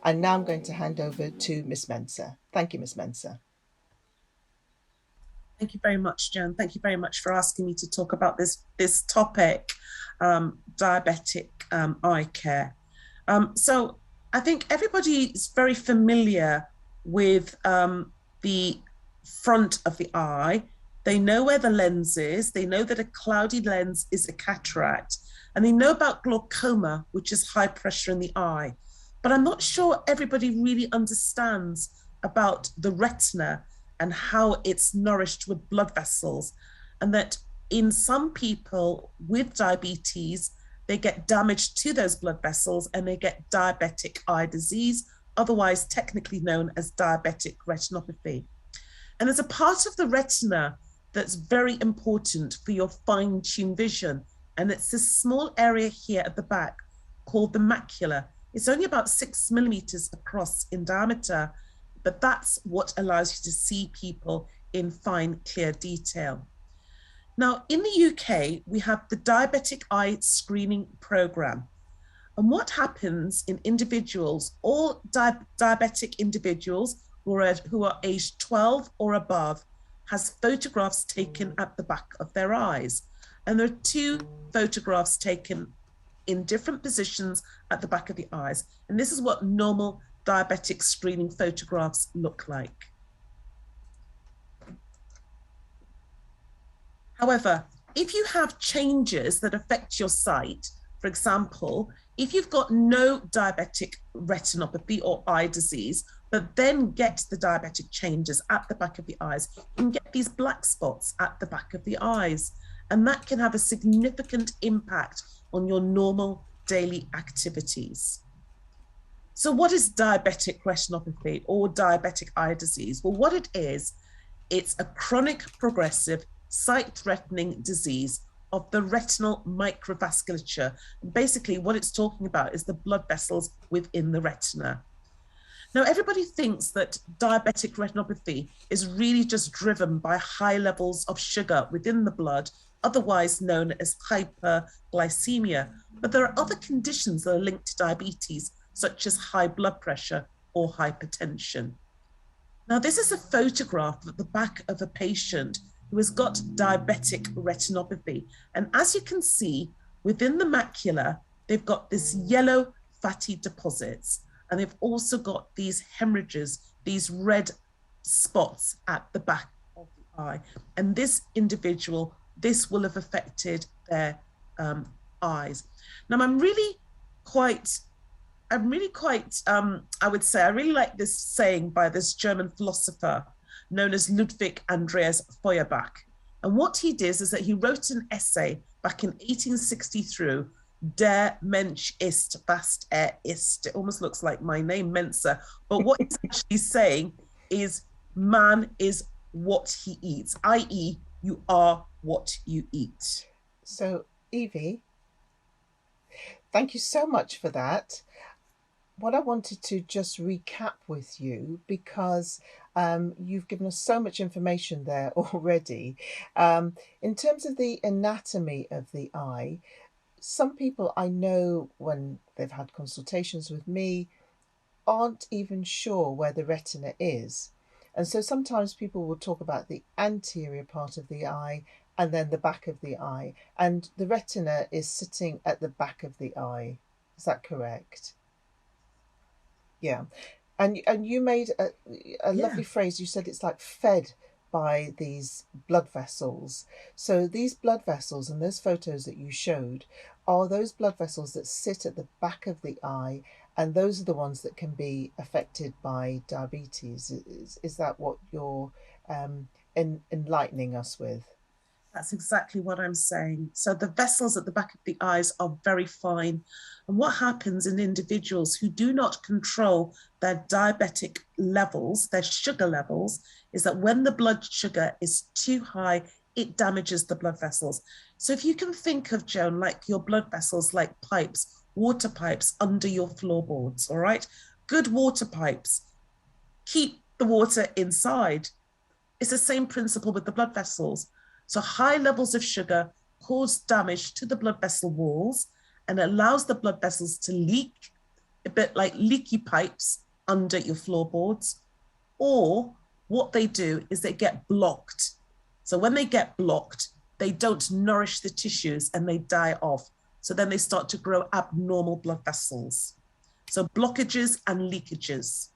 And now I'm going to hand over to Miss Mensah. Thank you, Miss Mensah. Thank you very much, Joan. Thank you very much for asking me to talk about this topic, diabetic eye care. So I think everybody is very familiar with the front of the eye. They know where the lens is. They know that a cloudy lens is a cataract. And they know about glaucoma, which is high pressure in the eye. But I'm not sure everybody really understands about the retina and how it's nourished with blood vessels. And that in some people with diabetes, they get damage to those blood vessels and they get diabetic eye disease, otherwise technically known as diabetic retinopathy. And there's a part of the retina that's very important for your fine-tuned vision. And it's this small area here at the back called the macula. It's only about 6 millimeters across in diameter, but that's what allows you to see people in fine, clear detail. Now, in the UK, we have the Diabetic Eye Screening Programme. And what happens in individuals, all diabetic individuals who are aged 12 or above, has photographs taken at the back of their eyes. And there are 2 photographs taken in different positions at the back of the eyes. And this is what normal diabetic screening photographs look like. However, if you have changes that affect your sight, for example, if you've got no diabetic retinopathy or eye disease, but then get the diabetic changes at the back of the eyes, you can get these black spots at the back of the eyes. And that can have a significant impact on your normal daily activities. So what is diabetic retinopathy or diabetic eye disease? Well, what it is, it's a chronic progressive sight-threatening disease of the retinal microvasculature. And basically what it's talking about is the blood vessels within the retina. Now, everybody thinks that diabetic retinopathy is really just driven by high levels of sugar within the blood, otherwise known as hyperglycemia. But there are other conditions that are linked to diabetes, such as high blood pressure or hypertension. Now, this is a photograph at the back of a patient who has got diabetic retinopathy. And as you can see, within the macula, they've got this yellow fatty deposits, and they've also got these hemorrhages, these red spots at the back of the eye. And this individual, this will have affected their eyes. Now, I would say, I really like this saying by this German philosopher known as Ludwig Andreas Feuerbach. And what he did is that he wrote an essay back in 1863, Der Mensch ist, was ist. It almost looks like my name, Mensah. But what he's actually saying is man is what he eats, i.e. you are what you eat. So, Evie, thank you so much for that. What I wanted to just recap with you, because you've given us so much information there already. In terms of the anatomy of the eye, some people I know, when they've had consultations with me, aren't even sure where the retina is. And so sometimes people will talk about the anterior part of the eye and then the back of the eye. And the retina is sitting at the back of the eye. Is that correct? Yeah. And you made a lovely phrase. You said it's like fed by these blood vessels. So these blood vessels and those photos that you showed are those blood vessels that sit at the back of the eye, and those are the ones that can be affected by diabetes. Is that what you're enlightening us with? That's exactly what I'm saying. So the vessels at the back of the eyes are very fine. And what happens in individuals who do not control their diabetic levels, their sugar levels, is that when the blood sugar is too high, it damages the blood vessels. So if you can think of, Joan, like your blood vessels, like pipes, water pipes under your floorboards, all right? Good water pipes keep the water inside. It's the same principle with the blood vessels. So high levels of sugar cause damage to the blood vessel walls and allows the blood vessels to leak. a bit like leaky pipes under your floorboards, or what they do is they get blocked. So when they get blocked, they don't nourish the tissues and they die off. So then they start to grow abnormal blood vessels. So blockages and leakages.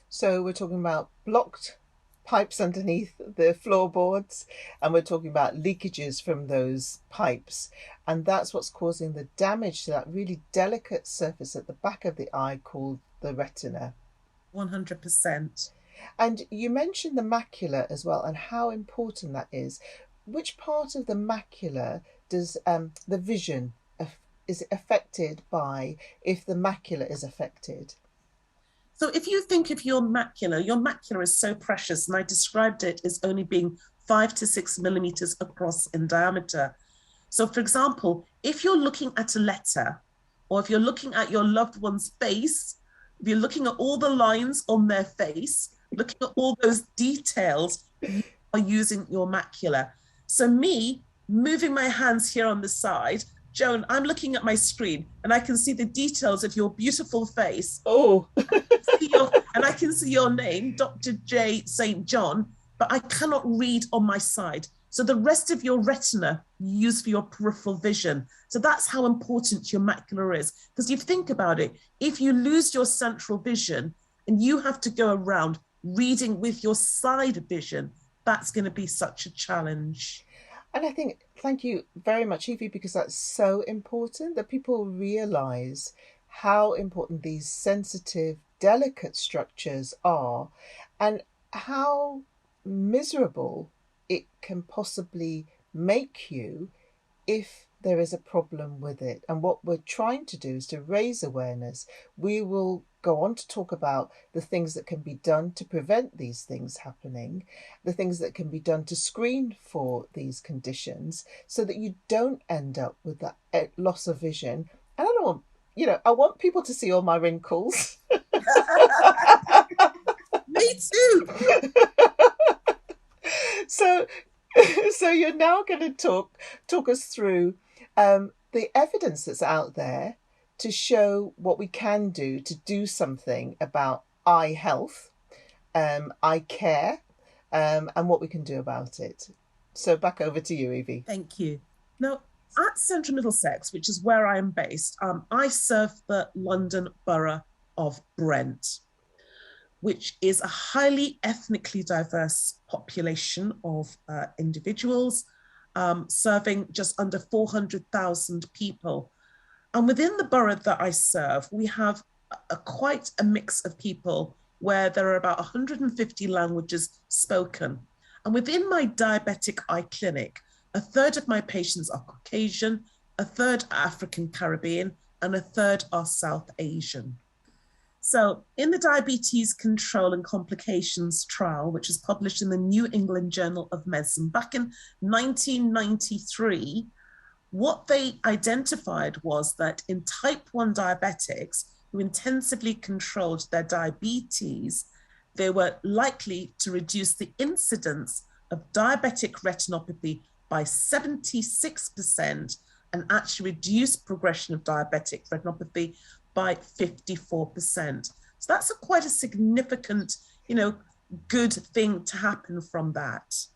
So we're talking about blocked pipes underneath the floorboards, and we're talking about leakages from those pipes. And that's what's causing the damage to that really delicate surface at the back of the eye called the retina. 100%. And you mentioned the macula as well, and how important that is. Which part of the macula does the vision is affected by if the macula is affected? So if you think of your macula is so precious, and I described it as only being 5 to 6 millimeters across in diameter. So for example, if you're looking at a letter, or if you're looking at your loved one's face, if you're looking at all the lines on their face, looking at all those details, you are using your macula. So me moving my hands here on the side, Joan, I'm looking at my screen and I can see the details of your beautiful face. Oh, and I can see your name, Dr. St John, but I cannot read on my side. So the rest of your retina you use for your peripheral vision. So that's how important your macula is. Because you think about it, if you lose your central vision and you have to go around reading with your side vision, that's going to be such a challenge. and I think, thank you very much, Evie, because that's so important that people realize how important these sensitive, delicate structures are, and how miserable it can possibly make you if there is a problem with it. And what we're trying to do is to raise awareness. We will go on to talk about the things that can be done to prevent these things happening, the things that can be done to screen for these conditions so that you don't end up with that loss of vision. And I don't want, I want people to see all my wrinkles. Me too. So so you're now going to talk us through the evidence that's out there to show what we can do to do something about eye health, eye care, and what we can do about it. So back over to you, Evie. Thank you. Now, at Central Middlesex, which is where I am based, I serve the London Borough of Brent, which is a highly ethnically diverse population of individuals, serving just under 400,000 people. And within the borough that I serve, we have quite a mix of people where there are about 150 languages spoken. And within my diabetic eye clinic, a third of my patients are Caucasian, a third are African Caribbean, and a third are South Asian. So in the Diabetes Control and Complications trial, which was published in the New England Journal of Medicine back in 1993, what they identified was that in type 1 diabetics who intensively controlled their diabetes, they were likely to reduce the incidence of diabetic retinopathy by 76% and actually reduce progression of diabetic retinopathy by 54%. So that's quite a significant, good thing to happen from that.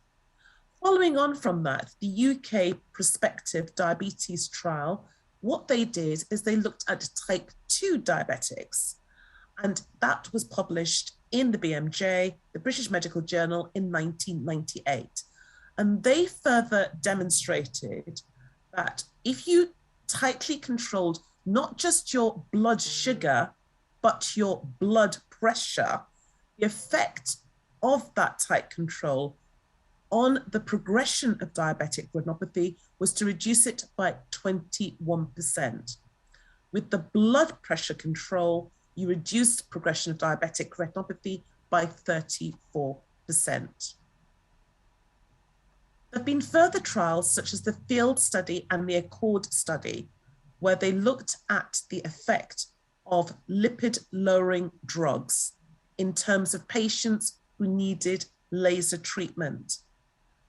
Following on from that, the UK Prospective diabetes trial, what they did is they looked at type 2 diabetics, and that was published in the BMJ, the British Medical Journal, in 1998. And they further demonstrated that if you tightly controlled not just your blood sugar, but your blood pressure, the effect of that tight control on the progression of diabetic retinopathy was to reduce it by 21%. With the blood pressure control, you reduced progression of diabetic retinopathy by 34%. There have been further trials such as the FIELD study and the ACCORD study, where they looked at the effect of lipid-lowering drugs in terms of patients who needed laser treatment.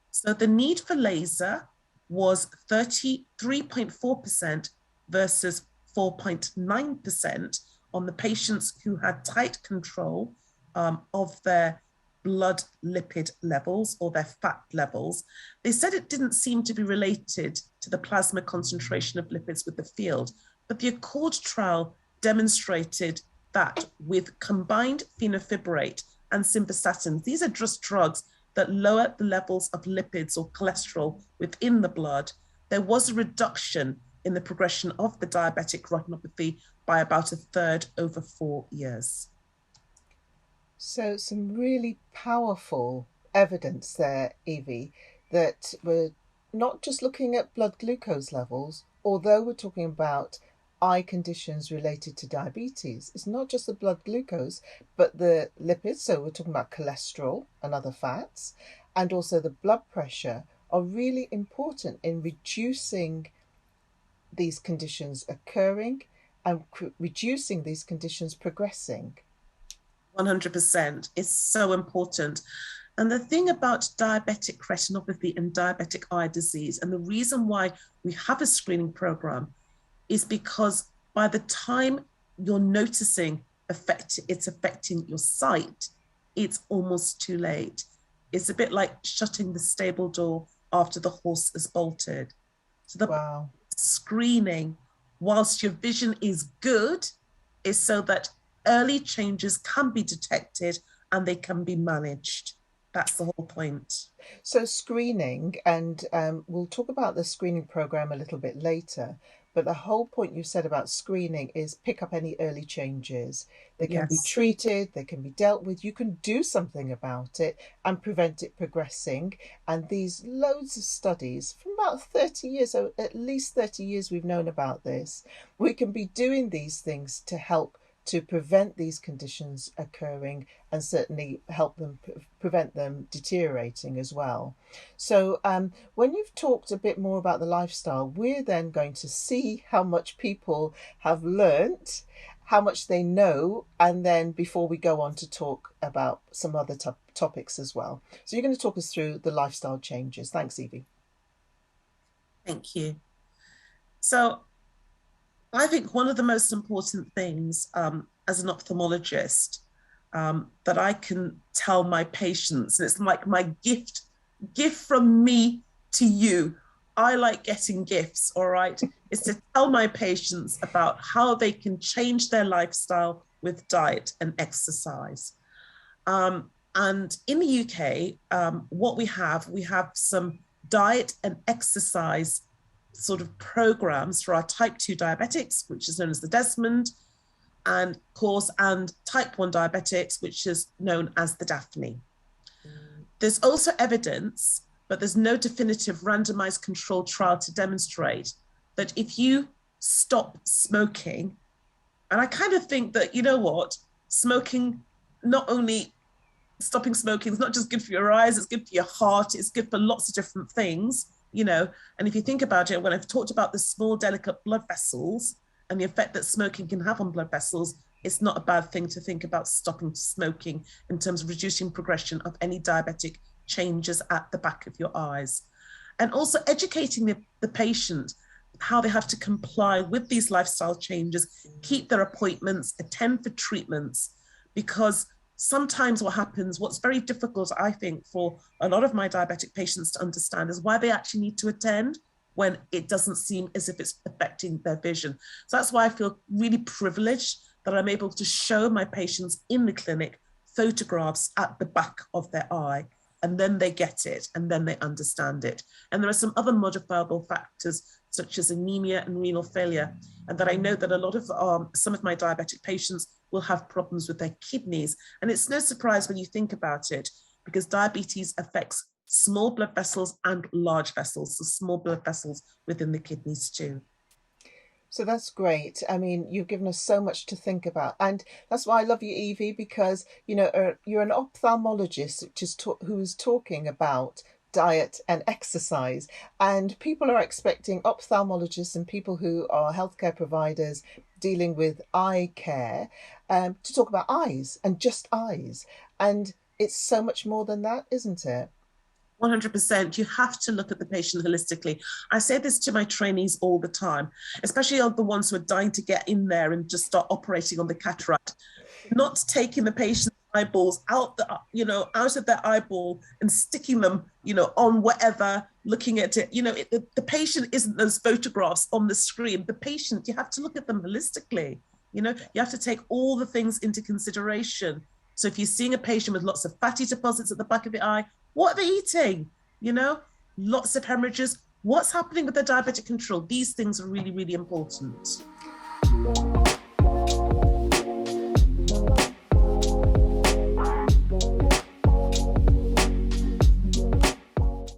So the need for laser was 33.4% versus 4.9% on the patients who had tight control of their blood lipid levels or their fat levels, they said it didn't seem to be related to the plasma concentration of lipids with the field. But the Accord trial demonstrated that with combined fenofibrate and simvastatin, these are just drugs that lower the levels of lipids or cholesterol within the blood, there was a reduction in the progression of the diabetic retinopathy by about a third over 4 years. So some really powerful evidence there, Evie, that we're not just looking at blood glucose levels, although we're talking about eye conditions related to diabetes. It's not just the blood glucose, but the lipids. So we're talking about cholesterol and other fats, and also the blood pressure are really important in reducing these conditions occurring and reducing these conditions progressing. 100%. It's so important. And the thing about diabetic retinopathy and diabetic eye disease, and the reason why we have a screening program, is because by the time you're noticing it's affecting your sight, it's almost too late. It's a bit like shutting the stable door after the horse has bolted. So the screening, whilst your vision is good, is so that early changes can be detected and they can be managed. That's the whole point. So screening, and we'll talk about the screening program a little bit later, but the whole point you said about screening is pick up any early changes. They can be treated, they can be dealt with, you can do something about it and prevent it progressing. And these loads of studies from about 30 years, so at least 30 years we've known about this. We can be doing these things to help to prevent these conditions occurring and certainly help them prevent them deteriorating as well. So when you've talked a bit more about the lifestyle, we're then going to see how much people have learnt, how much they know, and then before we go on to talk about some other topics as well. So you're going to talk us through the lifestyle changes. Thanks, Evie. Thank you. So I think one of the most important things as an ophthalmologist that I can tell my patients, and it's like my gift from me to you. I like getting gifts, all right, is to tell my patients about how they can change their lifestyle with diet and exercise. And in the UK, what we have some diet and exercise sort of programs for our type 2 diabetics, which is known as the Desmond, and course, and type 1 diabetics, which is known as the Daphne. There's also evidence, but there's no definitive randomized controlled trial to demonstrate that if you stop smoking, and I kind of think that, you know what, smoking, not only stopping smoking is not just good for your eyes, it's good for your heart, it's good for lots of different things. You know, and if you think about it, when I've talked about the small, delicate blood vessels and the effect that smoking can have on blood vessels, it's not a bad thing to think about stopping smoking in terms of reducing progression of any diabetic changes at the back of your eyes. And also educating the patient how they have to comply with these lifestyle changes, keep their appointments, attend for treatments, because sometimes what happens, what's very difficult, I think, for a lot of my diabetic patients to understand is why they actually need to attend when it doesn't seem as if it's affecting their vision. So that's why I feel really privileged that I'm able to show my patients in the clinic photographs at the back of their eye, and then they get it, and then they understand it. And there are some other modifiable factors, such as anemia and renal failure, and that I know that a lot of some of my diabetic patients will have problems with their kidneys. And it's no surprise when you think about it, because diabetes affects small blood vessels and large vessels, so small blood vessels within the kidneys too. So that's great. I mean, you've given us so much to think about. And that's why I love you, Evie, because, you know, you're an ophthalmologist who's talking about diet and exercise. And people are expecting ophthalmologists and people who are healthcare providers dealing with eye care to talk about eyes and just eyes. And it's so much more than that, isn't it? 100%. You have to look at the patient holistically. I say this to my trainees all the time, especially on the ones who are dying to get in there and just start operating on the cataract. Not taking the patient's eyeballs out out of their eyeball and sticking them, on whatever, looking at it. The patient isn't those photographs on the screen. The patient, you have to look at them holistically. You have to take all the things into consideration. So if you're seeing a patient with lots of fatty deposits at the back of the eye, what are they eating? Lots of hemorrhages. What's happening with their diabetic control? These things are really, really important.